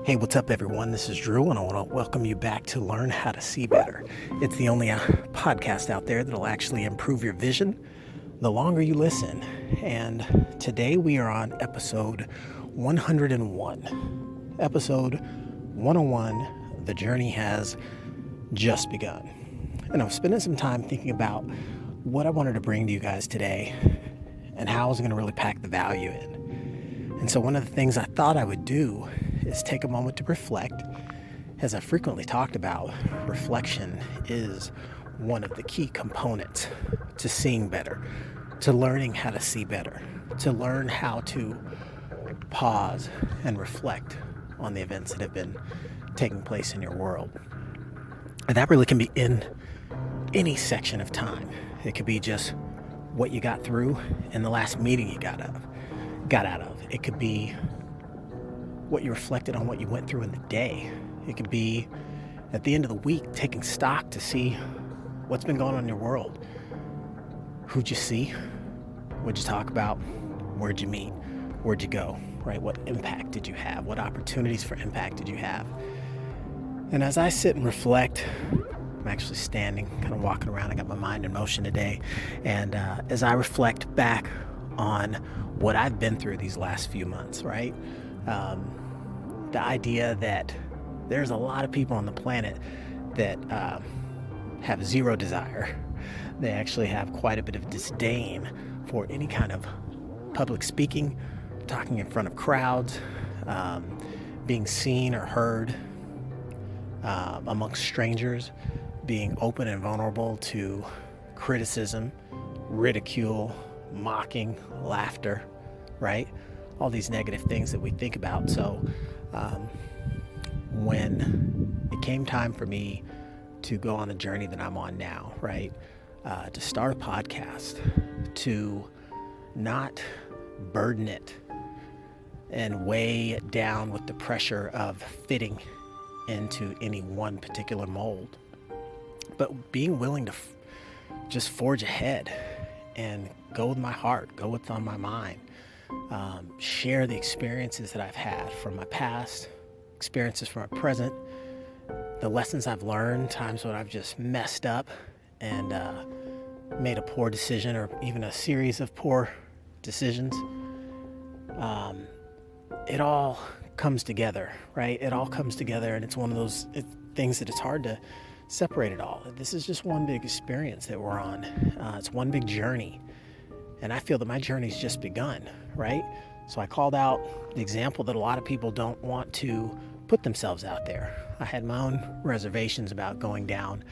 Hey, what's up, everyone? This is Drew, and I want to welcome you back to Learn How to See Better. It's the only podcast out there that'll actually improve your vision the longer you listen. And today we are on episode 101. Episode 101, the journey has just begun. And I'm spending some time thinking about what I wanted to bring to you guys today and how I was going to really pack the value in. And so one of the things I thought I would do is take a moment to reflect. As I frequently talked about, reflection is one of the key components to seeing better, to learning how to see better, to learn how to pause and reflect on the events that have been taking place in your world. And that really can be in any section of time. It could be just what you got through in the last meeting you got out of. It could be what you reflected on what you went through in the day. It could be at the end of the week taking stock to see what's been going on in your world. Who'd you see? What'd you talk about? Where'd you meet? Where'd you go? Right? What impact did you have? What opportunities for impact did you have? And as I sit and reflect, I'm actually standing, kind of walking around. I got my mind in motion today. And as I reflect back on what I've been through these last few months, right? The idea that there's a lot of people on the planet that have zero desire. They actually have quite a bit of disdain for any kind of public speaking, talking in front of crowds, being seen or heard amongst strangers, being open and vulnerable to criticism, ridicule, mocking, laughter, right? All these negative things that we think about. So when it came time for me to go on the journey that I'm on now, right? To start a podcast, to not burden it and weigh it down with the pressure of fitting into any one particular mold, but being willing to just forge ahead and go with my heart, go what's on my mind, share the experiences that I've had from my past, experiences from my present, the lessons I've learned, times when I've just messed up and made a poor decision or even a series of poor decisions. It all comes together, right? It all comes together, and it's one of those things that it's hard to separate it all. This is just one big experience that we're on. It's one big journey. And I feel that my journey's just begun, right? So I called out the example that a lot of people don't want to put themselves out there. I had my own reservations about going down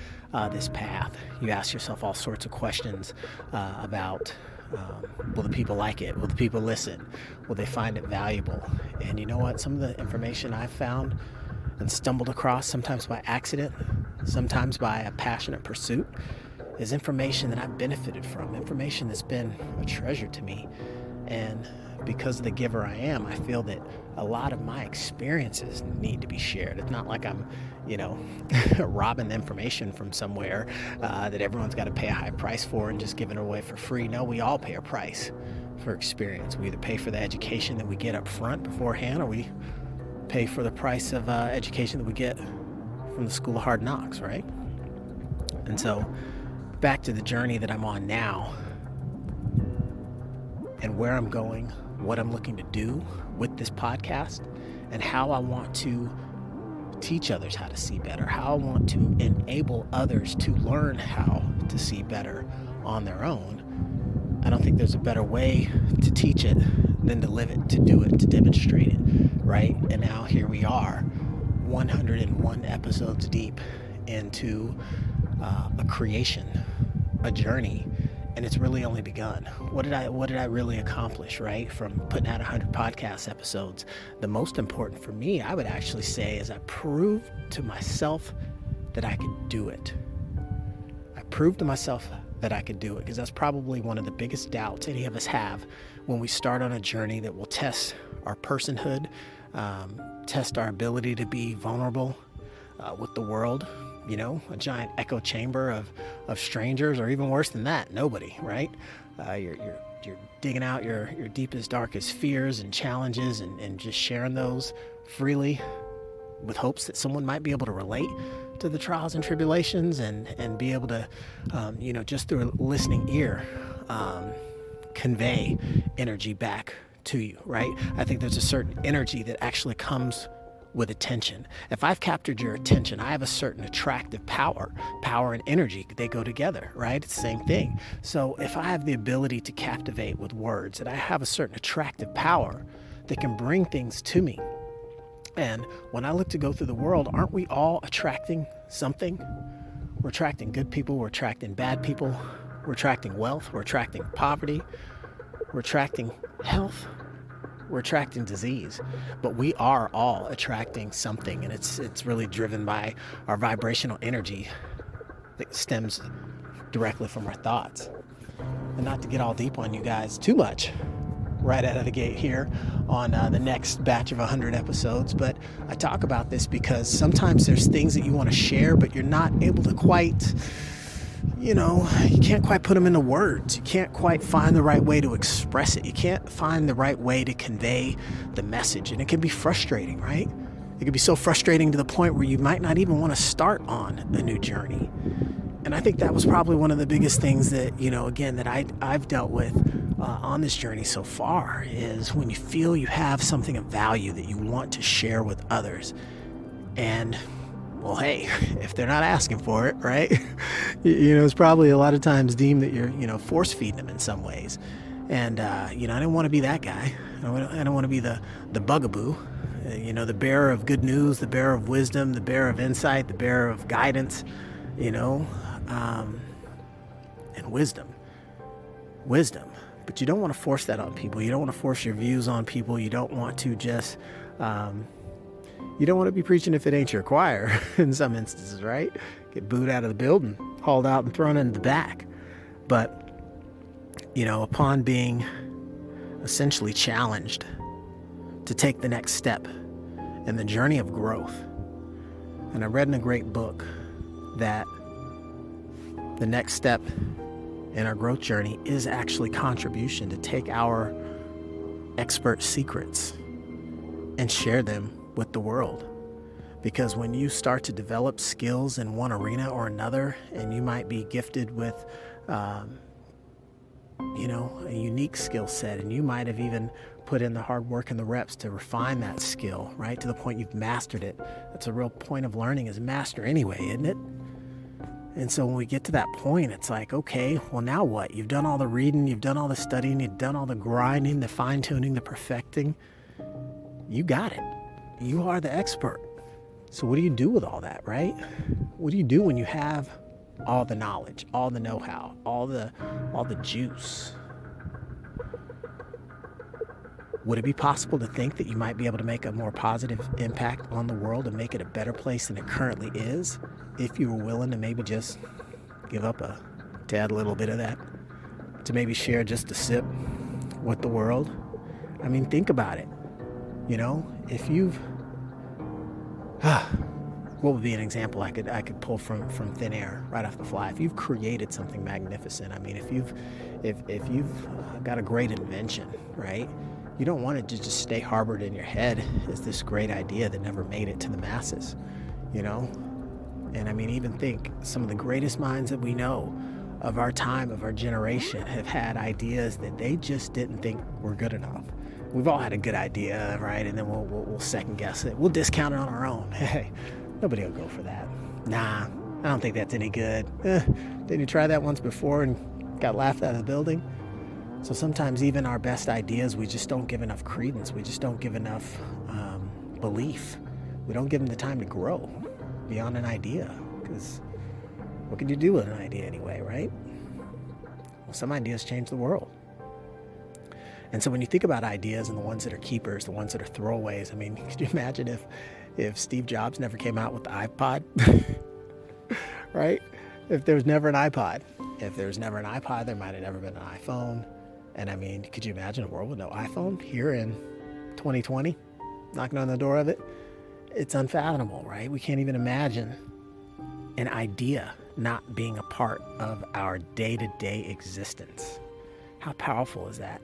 this path. You ask yourself all sorts of questions about, will the people like it? Will the people listen? Will they find it valuable? And you know what? Some of the information I've found and stumbled across, sometimes by accident, sometimes by a passionate pursuit, is information that I've benefited from, information that's been a treasure to me. And because of the giver I am, I feel that a lot of my experiences need to be shared. It's not like I'm, robbing the information from somewhere that everyone's got to pay a high price for and just giving it away for free. No, we all pay a price for experience. We either pay for the education that we get up front beforehand, or we pay for the price of education that we get from the School of Hard Knocks, right? And so back to the journey that I'm on now and where I'm going, what I'm looking to do with this podcast, and how I want to teach others how to see better, how I want to enable others to learn how to see better on their own. I don't think there's a better way to teach it than to live it, to do it, to demonstrate it, right? And now here we are, 101 episodes deep into a creation, a journey, and it's really only begun. What did I really accomplish, right? From putting out 100 podcast episodes, the most important for me, I would actually say, is I proved to myself that I could do it. I proved to myself that I could do it, because that's probably one of the biggest doubts any of us have when we start on a journey that will test our personhood, test our ability to be vulnerable with the world, a giant echo chamber of strangers, or even worse than that, nobody, right? You're digging out your deepest, darkest fears and challenges and just sharing those freely with hopes that someone might be able to relate to the trials and tribulations and be able to, just through a listening ear, convey energy back to you, right? I think there's a certain energy that actually comes with attention. If I've captured your attention, I have a certain attractive power. Power and energy, they go together, right? It's the same thing. So if I have the ability to captivate with words, and I have a certain attractive power that can bring things to me. And when I look to go through the world, aren't we all attracting something? We're attracting good people, we're attracting bad people, we're attracting wealth, we're attracting poverty, we're attracting health, we're attracting disease. But we are all attracting something, and it's really driven by our vibrational energy that stems directly from our thoughts. And not to get all deep on you guys too much right out of the gate here on the next batch of 100 episodes, but I talk about this because sometimes there's things that you want to share, but you're not able to quite, you can't quite put them into words. You can't quite find the right way to express it. You can't find the right way to convey the message, and it can be frustrating, right? It can be so frustrating to the point where you might not even want to start on a new journey. And I think that was probably one of the biggest things that, again, that I've dealt with on this journey so far, is when you feel you have something of value that you want to share with others. And, well, hey, if they're not asking for it, right? It's probably a lot of times deemed that you're, force feeding them in some ways. And, I didn't want to be that guy. I don't want to be the bugaboo, the bearer of good news, the bearer of wisdom, the bearer of insight, the bearer of guidance, and wisdom. But you don't want to force that on people. You don't want to force your views on people. You don't want to just, you don't want to be preaching if it ain't your choir in some instances, right? Get booed out of the building, hauled out and thrown into the back. But, upon being essentially challenged to take the next step in the journey of growth, and I read in a great book that the next step in our growth journey is actually contribution, to take our expert secrets and share them with the world. Because when you start to develop skills in one arena or another, and you might be gifted with, a unique skill set, and you might have even put in the hard work and the reps to refine that skill, right, to the point you've mastered it. That's a real point of learning, is master anyway, isn't it? And so when we get to that point, it's like, okay, well, now what? You've done all the reading, you've done all the studying, you've done all the grinding, the fine-tuning, the perfecting. You got it. You are the expert. So what do you do with all that, right? What do you do when you have all the knowledge, all the know-how, all the juice? Would it be possible to think that you might be able to make a more positive impact on the world and make it a better place than it currently is, if you were willing to maybe just give up a tad little bit of that, to maybe share just a sip with the world? I mean, think about it. If you've, what would be an example I could pull from thin air right off the fly? If you've created something magnificent, I mean, if you've got a great invention, right? You don't want it to just stay harbored in your head as this great idea that never made it to the masses, And I mean, even think, some of the greatest minds that we know of our time, of our generation, have had ideas that they just didn't think were good enough. We've all had a good idea, right? And then we'll second guess it. We'll discount it on our own. Hey, nobody will go for that. Nah, I don't think that's any good. Didn't you try that once before and got laughed out of the building? So sometimes even our best ideas, we just don't give enough credence. We just don't give enough belief. We don't give them the time to grow beyond an idea. Because what can you do with an idea anyway, right? Well, some ideas change the world. And so when you think about ideas and the ones that are keepers, the ones that are throwaways, I mean, could you imagine if Steve Jobs never came out with the iPod? Right? If there was never an iPod. If there was never an iPod, there might have never been an iPhone. And I mean, could you imagine a world with no iPhone here in 2020, knocking on the door of it? It's unfathomable, right? We can't even imagine an idea not being a part of our day-to-day existence. How powerful is that?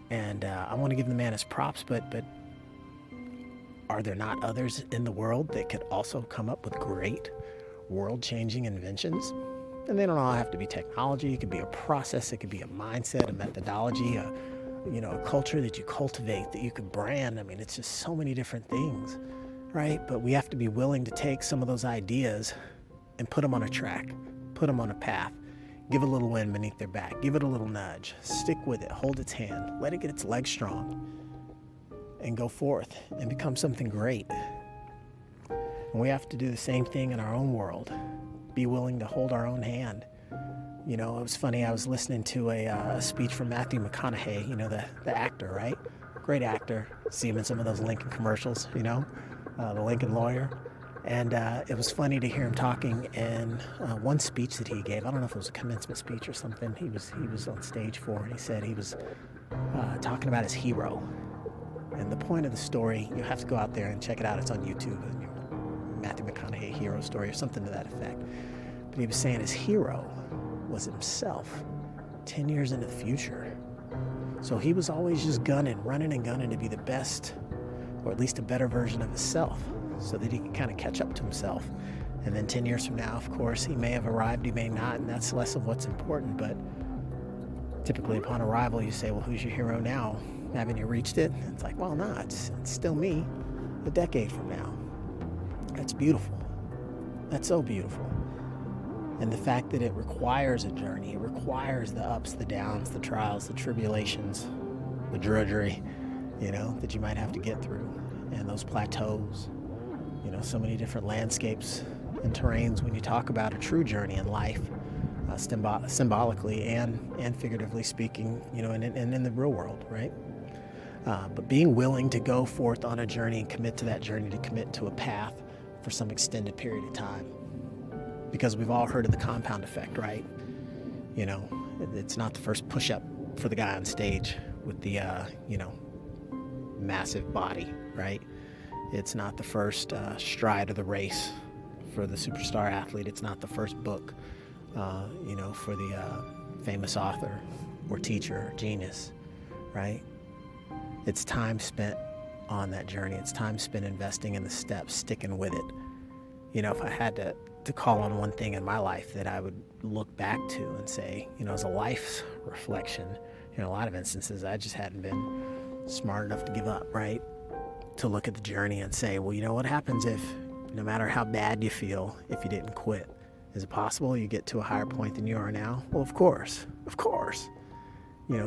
And I want to give the man his props, but are there not others in the world that could also come up with great world-changing inventions? And they don't all have to be technology. It could be a process. It could be a mindset, a methodology, a culture that you cultivate, that you could brand. I mean, it's just so many different things, right? But we have to be willing to take some of those ideas and put them on a track, put them on a path, give a little wind beneath their back, give it a little nudge, stick with it, hold its hand, let it get its legs strong, and go forth and become something great. And we have to do the same thing in our own world. Be willing to hold our own hand. It was funny, I was listening to a speech from Matthew McConaughey, the actor, right? Great actor. See him in some of those Lincoln commercials, the Lincoln lawyer. And it was funny to hear him talking in one speech that he gave. I don't know if it was a commencement speech or something he was on stage for, and he said he was talking about his hero. And the point of the story, you have to go out there and check it out. It's on YouTube, Matthew McConaughey hero story or something to that effect. But he was saying his hero was himself 10 years into the future. So he was always just running and gunning to be the best, or at least a better version of himself, so that he could kind of catch up to himself. And then 10 years from now, of course, he may have arrived, he may not, and that's less of what's important. But typically upon arrival, you say, well, who's your hero now? Haven't you reached it? It's like, well, no, it's still me a decade from now. That's beautiful. That's so beautiful. And the fact that it requires a journey, it requires the ups, the downs, the trials, the tribulations, the drudgery, that you might have to get through. And those plateaus, so many different landscapes and terrains when you talk about a true journey in life, symbolically and figuratively speaking, and in the real world, right? But being willing to go forth on a journey and commit to that journey, to commit to a path for some extended period of time. Because we've all heard of the compound effect, right? It's not the first push-up for the guy on stage with the, massive body, right? It's not the first stride of the race for the superstar athlete. It's not the first book, for the famous author or teacher or genius, right? It's time spent on that journey. It's time spent investing in the steps, sticking with it. If I had to call on one thing in my life that I would look back to and say, as a life's reflection, in a lot of instances, I just hadn't been smart enough to give up, right? To look at the journey and say, well, what happens if, no matter how bad you feel, if you didn't quit? Is it possible you get to a higher point than you are now? Well, of course.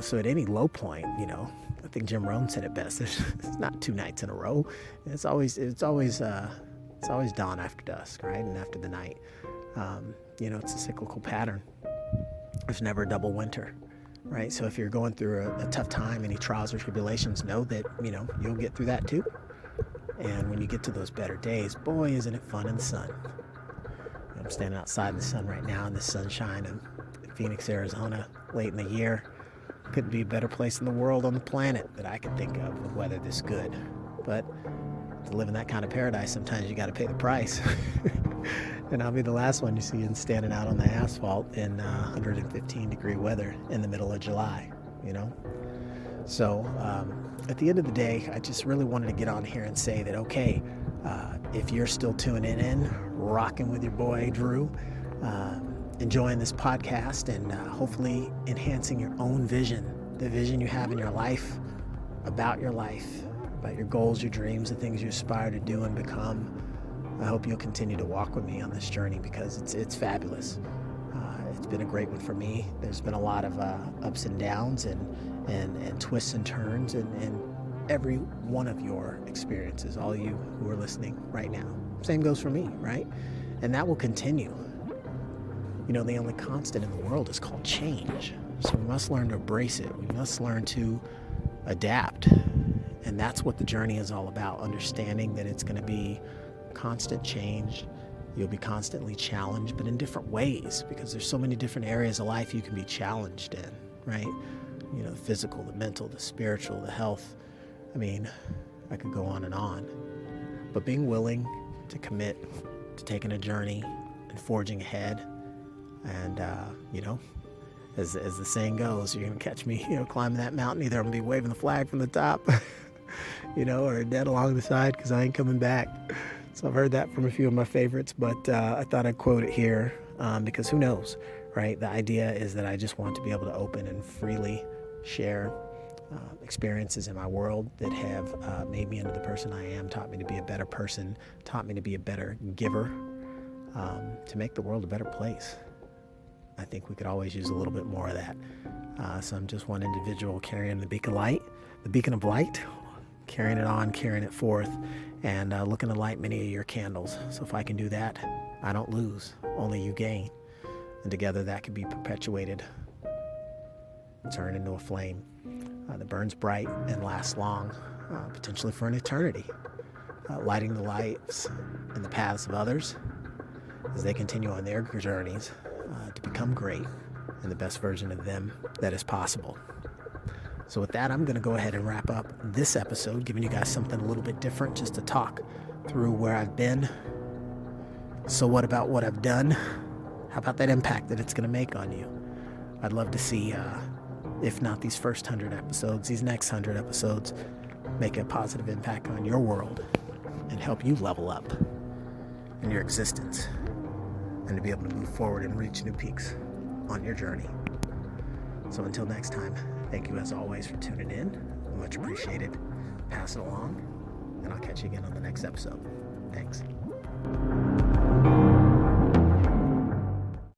So at any low point, I think Jim Rohn said it best. It's not two nights in a row. It's always dawn after dusk, right? And after the night. It's a cyclical pattern. There's never a double winter, right? So if you're going through a tough time, any trials or tribulations, know that, you'll get through that too. And when you get to those better days, boy, isn't it fun in the sun. I'm standing outside in the sun right now in the sunshine in Phoenix, Arizona, late in the year. Couldn't be a better place in the world, on the planet, that I could think of with weather this good. But to live in that kind of paradise, sometimes you got to pay the price. And I'll be the last one you see standing out on the asphalt in 115-degree weather in the middle of July, So at the end of the day, I just really wanted to get on here and say that, okay, if you're still tuning in, rocking with your boy Drew, enjoying this podcast and hopefully enhancing your own vision, the vision you have in your life, about your goals, your dreams, the things you aspire to do and become. I hope you'll continue to walk with me on this journey, because it's fabulous. It's been a great one for me. There's been a lot of ups and downs and twists and turns and every one of your experiences, all you who are listening right now. Same goes for me, right? And that will continue. The only constant in the world is called change. So we must learn to embrace it. We must learn to adapt. And that's what the journey is all about, understanding that it's going to be constant change. You'll be constantly challenged, but in different ways, because there's so many different areas of life you can be challenged in, right? The physical, the mental, the spiritual, the health. I mean, I could go on and on. But being willing to commit to taking a journey and forging ahead. And, as the saying goes, you're going to catch me, climbing that mountain. Either I'm going to be waving the flag from the top or dead along the side because I ain't coming back. So I've heard that from a few of my favorites, but I thought I'd quote it here because who knows, right? The idea is that I just want to be able to open and freely share experiences in my world that have made me into the person I am, taught me to be a better person, taught me to be a better giver, to make the world a better place. I think we could always use a little bit more of that. So I'm just one individual carrying the beacon of light, carrying it on, carrying it forth, and looking to light many of your candles. So if I can do that, I don't lose, only you gain. And together that can be perpetuated, turn into a flame that burns bright and lasts long, potentially for an eternity, lighting the lives and the paths of others as they continue on their journeys to become great and the best version of them that is possible. So with that, I'm going to go ahead and wrap up this episode, giving you guys something a little bit different, just to talk through where I've been. So what about what I've done? How about that impact that it's going to make on you? I'd love to see, if not these first 100 episodes, these next 100 episodes make a positive impact on your world and help you level up in your existence and to be able to move forward and reach new peaks on your journey. So until next time, thank you as always for tuning in. Much appreciated. Pass it along, and I'll catch you again on the next episode. Thanks.